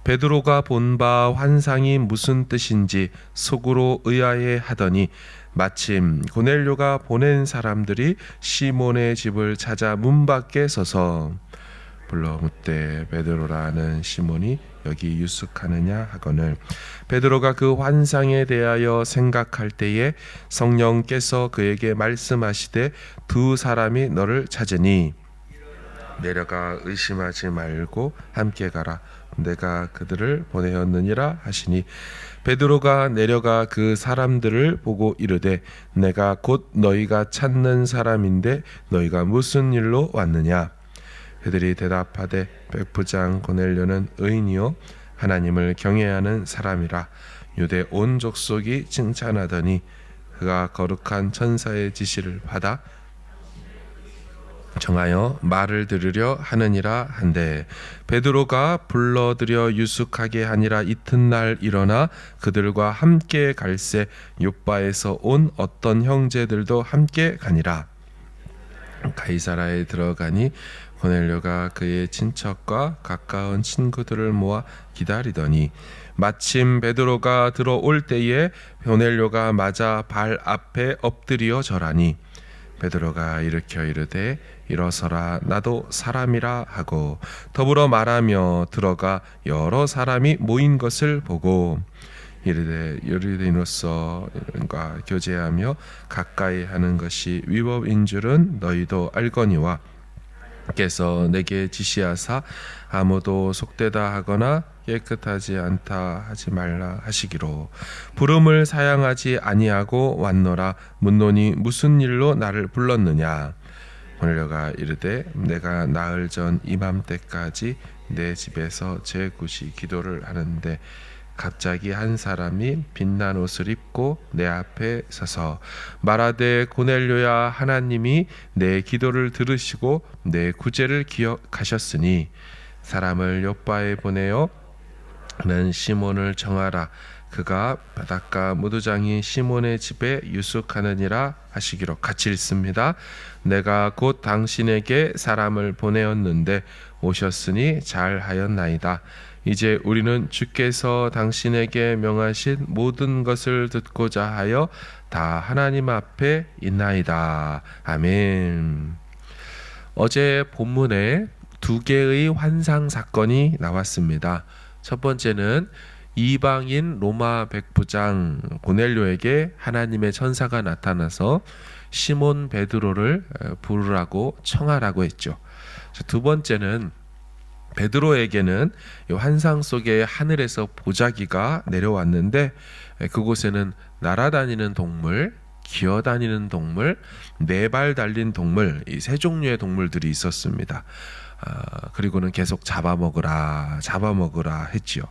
베드로가 본 바 환상이 무슨 뜻인지 속으로 의아해 하더니 마침 고넬료가 보낸 사람들이 시몬의 집을 찾아 문 밖에 서서 불러 묻되 베드로라는 시몬이 여기 유숙하느냐 하거늘 베드로가 그 환상에 대하여 생각할 때에 성령께서 그에게 말씀하시되 두 사람이 너를 찾으니 내려가 의심하지 말고 함께 가라 내가 그들을 보내었느니라 하시니 베드로가 내려가 그 사람들을 보고 이르되 내가 곧 너희가 찾는 사람인데 너희가 무슨 일로 왔느냐 그들이 대답하되 백부장 고넬료는 의인이요 하나님을 경외하는 사람이라 유대 온 족속이 칭찬하더니 그가 거룩한 천사의 지시를 받아 정하여 말을 들으려 하느니라 한데 베드로가 불러들여 유숙하게 하니라 이튿날 일어나 그들과 함께 갈새 욥바에서 온 어떤 형제들도 함께 가니라. 가이사라에 들어가니 고넬료가 그의 친척과 가까운 친구들을 모아 기다리더니 마침 베드로가 들어올 때에 고넬료가 맞아 발 앞에 엎드려 절하니 베드로가 일으켜 이르되 일어서라 나도 사람이라 하고 더불어 말하며 들어가 여러 사람이 모인 것을 보고 이르되 유대인으로서 교제하며 가까이 하는 것이 위법인 줄은 너희도 알거니와 께서 내게 지시하사 아무도 속되다 하거나 깨끗하지 않다 하지 말라 하시기로 부름을 사양하지 아니하고 왔노라 묻노니 무슨 일로 나를 불렀느냐 고넬료가 이르되 내가 나흘 전 이맘때까지 내 집에서 제9시 기도를 하는데 갑자기 한 사람이 빛난 옷을 입고 내 앞에 서서 말하되 고넬료야 하나님이 내 기도를 들으시고 내 구제를 기억하셨으니 사람을 욥바에 보내어 는 시몬을 정하라 그가 바닷가 무두장이 시몬의 집에 유숙하느니라 하시기로 같이 읽습니다. 내가 곧 당신에게 사람을 보내었는데 오셨으니 잘하였나이다. 이제 우리는 주께서 당신에게 명하신 모든 것을 듣고자 하여 다 하나님 앞에 있나이다. 아멘. 어제 본문에 두 개의 환상 사건이 나왔습니다. 첫 번째는 이방인 로마 백부장 고넬료에게 하나님의 천사가 나타나서 시몬 베드로를 부르라고 청하라고 했죠. 두 번째는 베드로에게는 환상 속에 하늘에서 보자기가 내려왔는데 그곳에는 날아다니는 동물, 기어다니는 동물, 네 발 달린 동물, 이 세 종류의 동물들이 있었습니다. 그리고는 계속 잡아먹으라 했지요.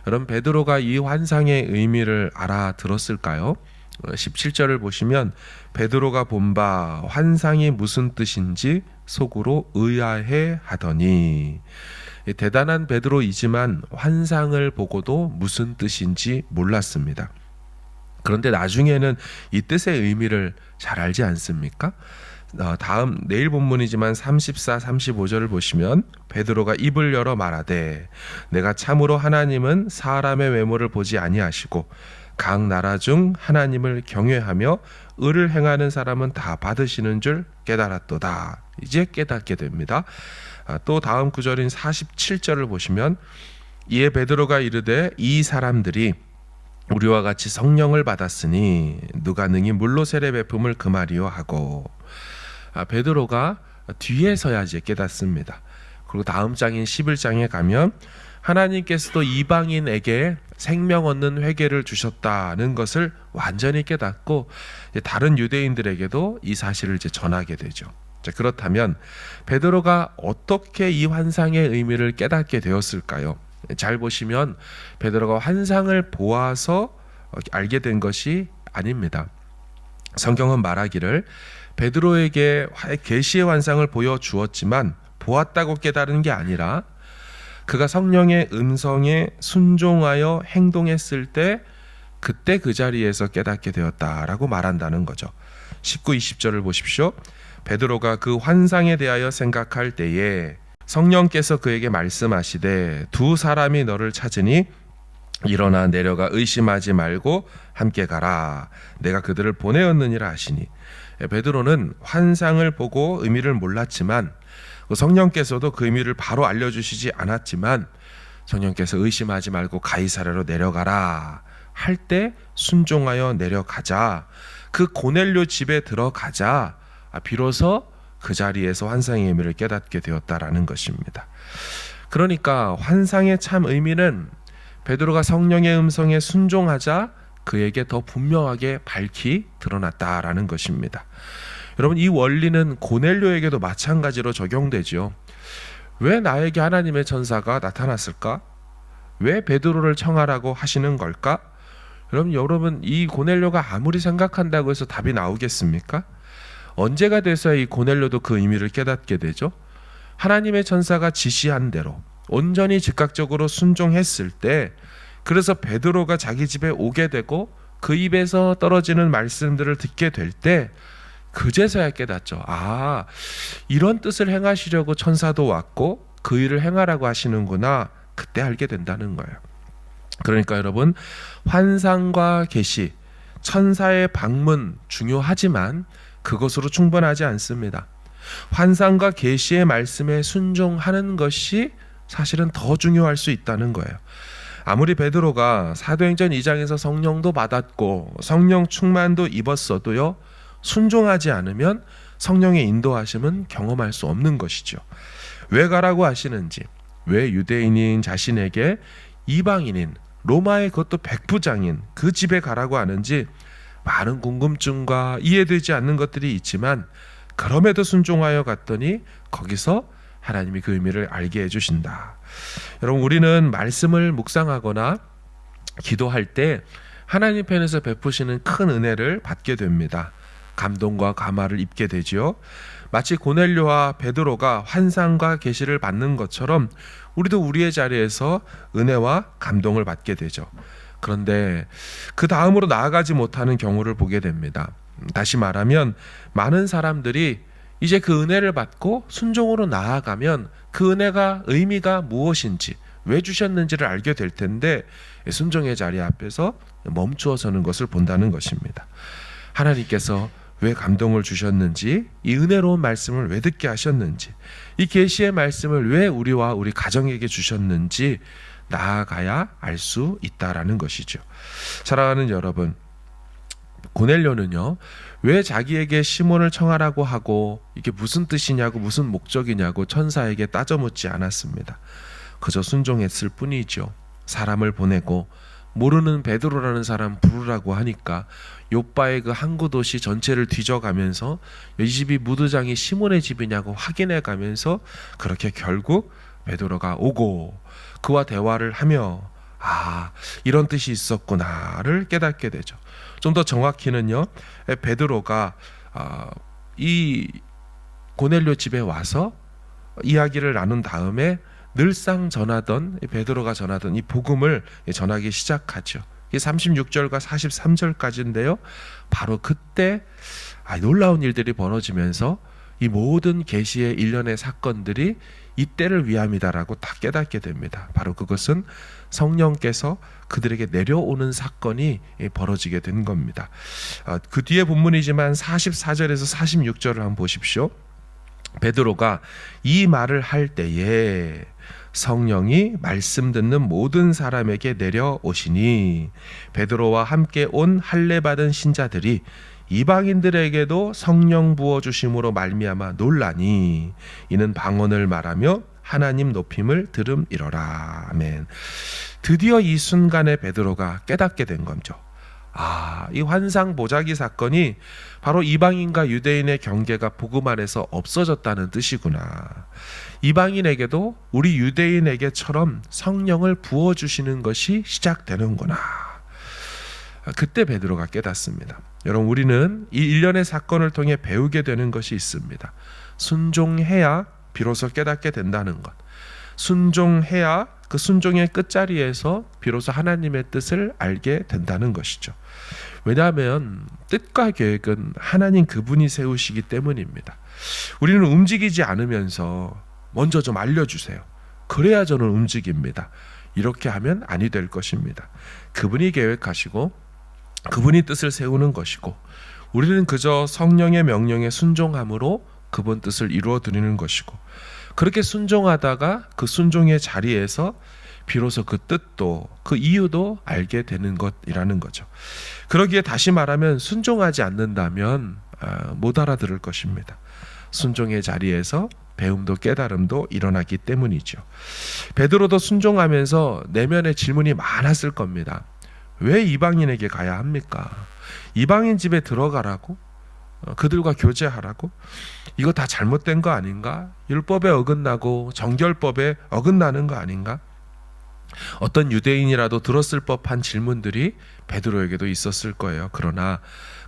그럼 베드로가 이 환상의 의미를 알아들었을까요? 17절을 보시면 베드로가 본 바 환상이 무슨 뜻인지 속으로 의아해 하더니 대단한 베드로이지만 환상을 보고도 무슨 뜻인지 몰랐습니다. 그런데 나중에는 이 뜻의 의미를 잘 알지 않습니까? 다음 내일 본문이지만 34, 35절을 보시면 베드로가 입을 열어 말하되 내가 참으로 하나님은 사람의 외모를 보지 아니하시고 각 나라 중 하나님을 경외하며 의를 행하는 사람은 다 받으시는 줄 깨달았도다. 이제 깨닫게 됩니다. 또 다음 구절인 47절을 보시면 이에 베드로가 이르되 이 사람들이 우리와 같이 성령을 받았으니 누가 능히 물로 세례 베품을 금하리요 하고 베드로가 뒤에서야 이제 깨닫습니다. 그리고 다음 장인 11장에 가면 하나님께서도 이방인에게 생명 얻는 회개를 주셨다는 것을 완전히 깨닫고 다른 유대인들에게도 이 사실을 이제 전하게 되죠. 자, 그렇다면 베드로가 어떻게 이 환상의 의미를 깨닫게 되었을까요? 잘 보시면 베드로가 환상을 보아서 알게 된 것이 아닙니다. 성경은 말하기를 베드로에게 계시의 환상을 보여주었지만 보았다고 깨달은 게 아니라 그가 성령의 음성에 순종하여 행동했을 때 그때 그 자리에서 깨닫게 되었다라고 말한다는 거죠. 19, 20절을 보십시오. 베드로가 그 환상에 대하여 생각할 때에 성령께서 그에게 말씀하시되 두 사람이 너를 찾으니 일어나 내려가 의심하지 말고 함께 가라. 내가 그들을 보내었느니라 하시니. 베드로는 환상을 보고 의미를 몰랐지만 성령께서도 그 의미를 바로 알려주시지 않았지만 성령께서 의심하지 말고 가이사랴로 내려가라 할 때 순종하여 내려가자. 그 고넬료 집에 들어가자 비로소 그 자리에서 환상의 의미를 깨닫게 되었다라는 것입니다. 그러니까 환상의 참 의미는 베드로가 성령의 음성에 순종하자 그에게 더 분명하게 밝히 드러났다라는 것입니다. 여러분, 이 원리는 고넬료에게도 마찬가지로 적용되죠. 왜 나에게 하나님의 천사가 나타났을까? 왜 베드로를 청하라고 하시는 걸까? 여러분, 이 고넬료가 아무리 생각한다고 해서 답이 나오겠습니까? 언제가 돼서야 이 고넬료도 그 의미를 깨닫게 되죠? 하나님의 천사가 지시한 대로 온전히 즉각적으로 순종했을 때, 그래서 베드로가 자기 집에 오게 되고 그 입에서 떨어지는 말씀들을 듣게 될 때 그제서야 깨닫죠. 아, 이런 뜻을 행하시려고 천사도 왔고 그 일을 행하라고 하시는구나. 그때 알게 된다는 거예요. 그러니까 여러분, 환상과 계시, 천사의 방문 중요하지만 그것으로 충분하지 않습니다. 환상과 계시의 말씀에 순종하는 것이 사실은 더 중요할 수 있다는 거예요. 아무리 베드로가 사도행전 2장에서 성령도 받았고 성령 충만도 입었어도요, 순종하지 않으면 성령의 인도하심은 경험할 수 없는 것이죠. 왜 가라고 하시는지, 왜 유대인인 자신에게 이방인인 로마의 그것도 백부장인 그 집에 가라고 하는지 많은 궁금증과 이해되지 않는 것들이 있지만 그럼에도 순종하여 갔더니 거기서 하나님이 그 의미를 알게 해주신다. 여러분, 우리는 말씀을 묵상하거나 기도할 때 하나님 편에서 베푸시는 큰 은혜를 받게 됩니다. 감동과 감화를 입게 되지요. 마치 고넬료와 베드로가 환상과 계시를 받는 것처럼 우리도 우리의 자리에서 은혜와 감동을 받게 되죠. 그런데 그 다음으로 나아가지 못하는 경우를 보게 됩니다. 다시 말하면 많은 사람들이 이제 그 은혜를 받고 순종으로 나아가면 그 은혜가 의미가 무엇인지, 왜 주셨는지를 알게 될 텐데 순종의 자리 앞에서 멈추어 서는 것을 본다는 것입니다. 하나님께서 왜 감동을 주셨는지, 이 은혜로운 말씀을 왜 듣게 하셨는지, 이 계시의 말씀을 왜 우리와 우리 가정에게 주셨는지 나아가야 알 수 있다라는 것이죠. 사랑하는 여러분, 고넬료는요, 왜 자기에게 시몬을 청하라고 하고 이게 무슨 뜻이냐고 무슨 목적이냐고 천사에게 따져 묻지 않았습니다. 그저 순종했을 뿐이죠. 사람을 보내고 모르는 베드로라는 사람 부르라고 하니까 요빠의 그 항구 도시 전체를 뒤져가면서 이 집이 무드장이 시몬의 집이냐고 확인해 가면서 그렇게 결국 베드로가 오고 그와 대화를 하며 아, 이런 뜻이 있었구나를 깨닫게 되죠. 좀 더 정확히는요, 베드로가 이 고넬료 집에 와서 이야기를 나눈 다음에 늘상 전하던, 베드로가 전하던 이 복음을 전하기 시작하죠. 이게 36절과 43절까지인데요. 바로 그때 놀라운 일들이 벌어지면서 이 모든 계시의 일련의 사건들이 이때를 위함이다라고 다 깨닫게 됩니다. 바로 그것은 성령께서 그들에게 내려오는 사건이 벌어지게 된 겁니다. 그 뒤에 본문이지만 44절에서 46절을 한번 보십시오. 베드로가 이 말을 할 때에 성령이 말씀 듣는 모든 사람에게 내려오시니 베드로와 함께 온 할례 받은 신자들이 이방인들에게도 성령 부어 주심으로 말미암아 놀라니 이는 방언을 말하며 하나님 높임을 들음이로라. 아멘. 드디어 이 순간에 베드로가 깨닫게 된 거죠. 이 환상 보자기 사건이 바로 이방인과 유대인의 경계가 복음 안에서 없어졌다는 뜻이구나. 이방인에게도 우리 유대인에게처럼 성령을 부어주시는 것이 시작되는구나. 그때 베드로가 깨닫습니다. 여러분, 우리는 이 일련의 사건을 통해 배우게 되는 것이 있습니다. 순종해야 비로소 깨닫게 된다는 것. 순종해야 그 순종의 끝자리에서 비로소 하나님의 뜻을 알게 된다는 것이죠. 왜냐하면 뜻과 계획은 하나님 그분이 세우시기 때문입니다. 우리는 움직이지 않으면서 먼저 좀 알려주세요. 그래야 저는 움직입니다. 이렇게 하면 아니 될 것입니다. 그분이 계획하시고 그분이 뜻을 세우는 것이고 우리는 그저 성령의 명령에 순종함으로 그분 뜻을 이루어 드리는 것이고 그렇게 순종하다가 그 순종의 자리에서 비로소 그 뜻도 그 이유도 알게 되는 것이라는 거죠. 그러기에 다시 말하면 순종하지 않는다면 못 알아들을 것입니다. 순종의 자리에서 배움도 깨달음도 일어나기 때문이죠. 베드로도 순종하면서 내면의 질문이 많았을 겁니다. 왜 이방인에게 가야 합니까? 이방인 집에 들어가라고? 그들과 교제하라고? 이거 다 잘못된 거 아닌가? 율법에 어긋나고 정결법에 어긋나는 거 아닌가? 어떤 유대인이라도 들었을 법한 질문들이 베드로에게도 있었을 거예요. 그러나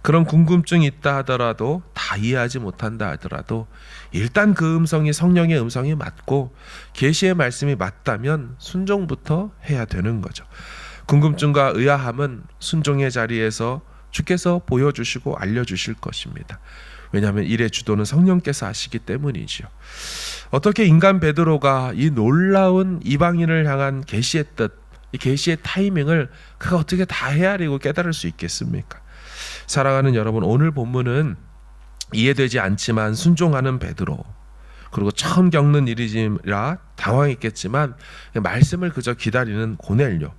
그런 궁금증이 있다 하더라도 다 이해하지 못한다 하더라도 일단 그 음성이 성령의 음성이 맞고 계시의 말씀이 맞다면 순종부터 해야 되는 거죠. 궁금증과 의아함은 순종의 자리에서 주께서 보여주시고 알려주실 것입니다. 왜냐하면 일의 주도는 성령께서 하시기 때문이지요. 어떻게 인간 베드로가 이 놀라운 이방인을 향한 계시의 뜻, 이 계시의 타이밍을 그가 어떻게 다 헤아리고 깨달을 수 있겠습니까? 사랑하는 여러분, 오늘 본문은 이해되지 않지만 순종하는 베드로, 그리고 처음 겪는 일이라 당황했겠지만 말씀을 그저 기다리는 고넬료,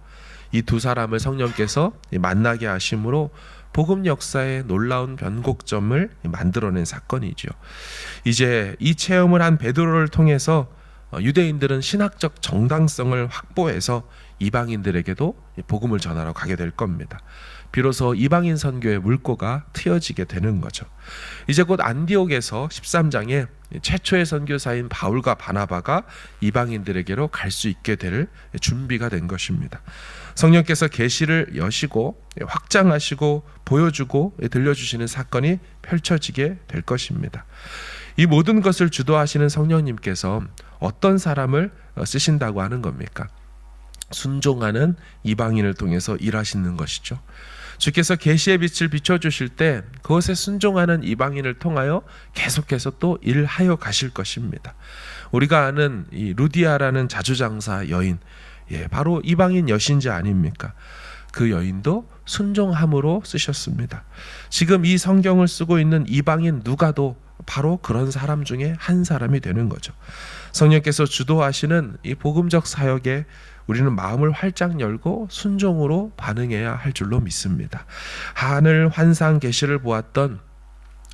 이 두 사람을 성령께서 만나게 하심으로 복음 역사의 놀라운 변곡점을 만들어낸 사건이죠. 이제 이 체험을 한 베드로를 통해서 유대인들은 신학적 정당성을 확보해서 이방인들에게도 복음을 전하러 가게 될 겁니다. 비로소 이방인 선교의 물꼬가 트여지게 되는 거죠. 이제 곧 안디옥에서 13장에 최초의 선교사인 바울과 바나바가 이방인들에게로 갈 수 있게 될 준비가 된 것입니다. 성령께서 계시를 여시고 확장하시고 보여주고 들려주시는 사건이 펼쳐지게 될 것입니다. 이 모든 것을 주도하시는 성령님께서 어떤 사람을 쓰신다고 하는 겁니까? 순종하는 이방인을 통해서 일하시는 것이죠. 주께서 계시의 빛을 비춰주실 때 그것에 순종하는 이방인을 통하여 계속해서 또 일하여 가실 것입니다. 우리가 아는 이 루디아라는 자주장사 여인, 바로 이방인 여신자 아닙니까? 그 여인도 순종함으로 쓰셨습니다. 지금 이 성경을 쓰고 있는 이방인 누가도 바로 그런 사람 중에 한 사람이 되는 거죠. 성령께서 주도하시는 이 복음적 사역에 우리는 마음을 활짝 열고 순종으로 반응해야 할 줄로 믿습니다. 하늘 환상 계시를 보았던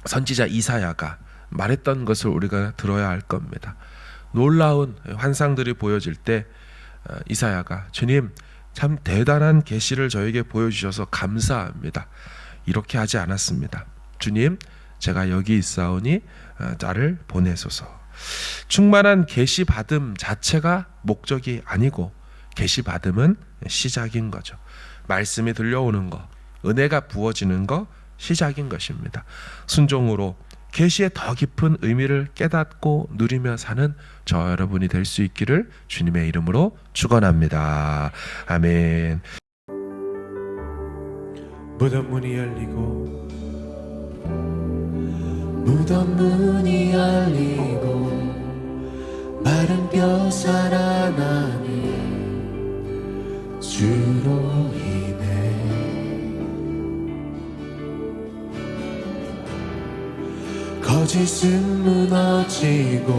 선지자 이사야가 말했던 것을 우리가 들어야 할 겁니다. 놀라운 환상들이 보여질 때 이사야가 주님 참 대단한 계시를 저에게 보여주셔서 감사합니다. 이렇게 하지 않았습니다. 주님 제가 여기 있사오니 나를 보내소서. 충만한 계시 받음 자체가 목적이 아니고 계시 받음은 시작인 거죠. 말씀이 들려오는 거, 은혜가 부어지는 거 시작인 것입니다. 순종으로 계시의 더 깊은 의미를 깨닫고 누리며 사는 저 여러분이 될 수 있기를 주님의 이름으로 축원합니다. 아멘. 무덤 문이 열리고 무덤 문이 열리고 마른 뼈 살아나니 주로 인해 거짓은 무너지고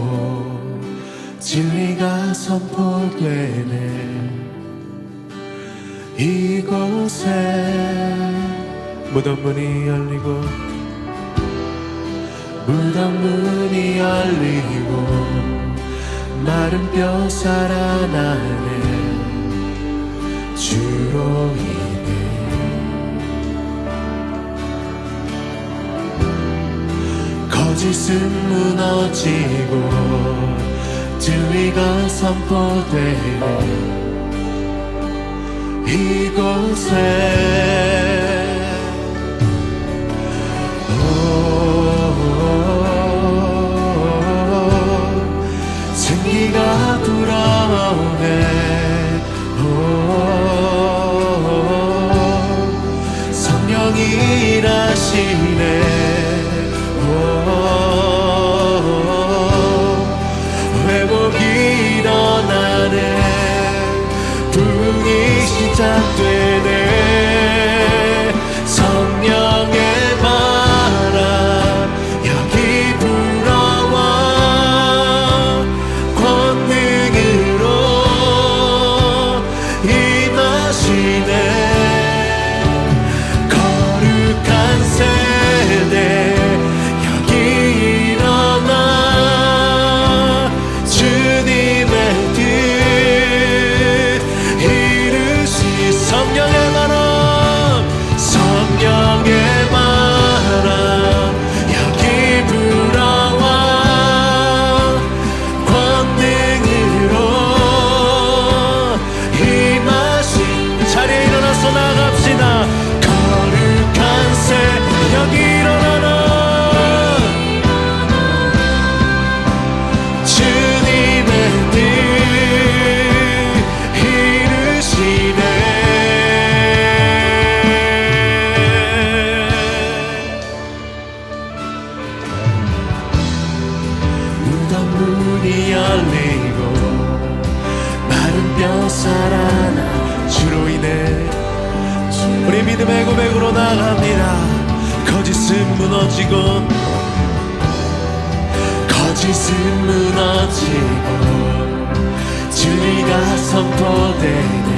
진리가 선포되네. 이곳에 무덤 문이 열리고 무덤 문이 열리고 마른 뼈 살아나네. 주로 인해 거짓은 무너지고 진리가 선포되네. 이곳에 생기가 불어오네. 성령이 일하시네. 회복의 기쁨이 시작되네. 성령의 바람 여기 불어와 권능으로 임하시네. 거룩한 세대 여기 일어나 주님의 뜻 이루시. 성령의 바람 성령의 바람 여기 불어와 권능으로 임하시. 자리에 일어나서 나갑시다. 거룩한 새 여기 일어나라. 주님의 뜻 이루시네. 무덤문이 열리고 마른 뼈 살아나 주로 인해 우리 믿음의 고백으로 나갑니다. 거짓은 무너지고 거짓은 무너지고 진리가 선포되네.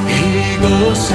이곳에